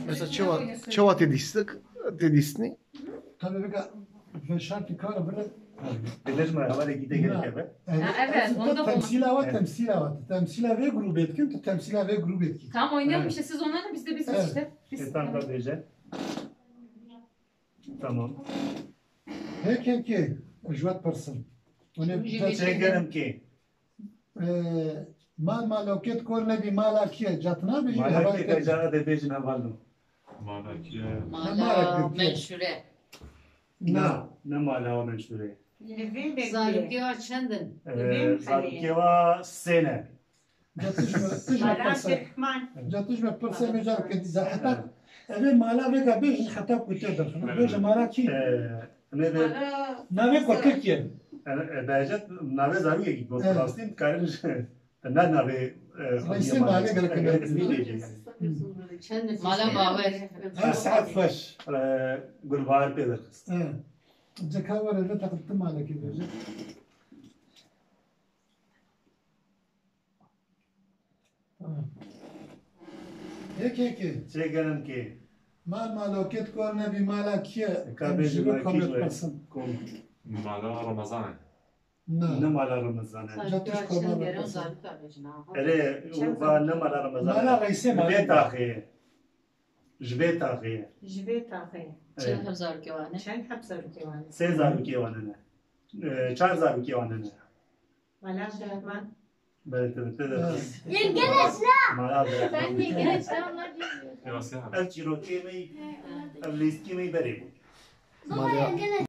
Mesela çava tedisini. Tabii bir ve şartı kara böyle. Bilir mi? Havale gide gerek be. Evet, onu da temsila var, temsila var. Temsila ve grup etkin, temsila ve grup etkin. Tamam oynayalım işte siz onlarla biz de biz Evet. işte. Biz, Tam da diyeceğim. Tamam. Heki, jwat person. Onu Çekerim ki. mal maloket korne bir mala kiye catna bir Malak ki kajana de bejin havalım. Mala menşure. Na. Ne mala o menşure. Zargı var çendin. Zarkeva sene. جاتوش ما برسه مجال كدي حتى أبي مالا بيجا بيج حتى كتير بيج مالا كي Ne de نامي كتير كي Bence nave zaruri ki bu plastin karış. Ne nave Reisi mahalle gerek Çendin. Mala baver. ها ساعات فش Gulvar pedir. جكاور اللي تقدم مالا كي بيج هيك Çekerim ki. مال مالوكيت كورنا بمالا كي Kabej كوميت برسن Mala Ramazan. Ne نا mala Ramazan. Zargı var çendin. Zargı var. Ere uva ne mala Ramazan. مالا رئيسي Jbe مالا taxiye. Jbe taxiye. جبت أخي Çend hem zargı var ne? عشان حبسة الديوان Se zaruri vanene. Çar zaruri vanene. ولا جهمان Böyle pedir. Yengeç ne? Mala Ben be. yengeç onlar diyor. Yavaş yavaş. Ev çirokemeyi, ev liskimi berim. Malya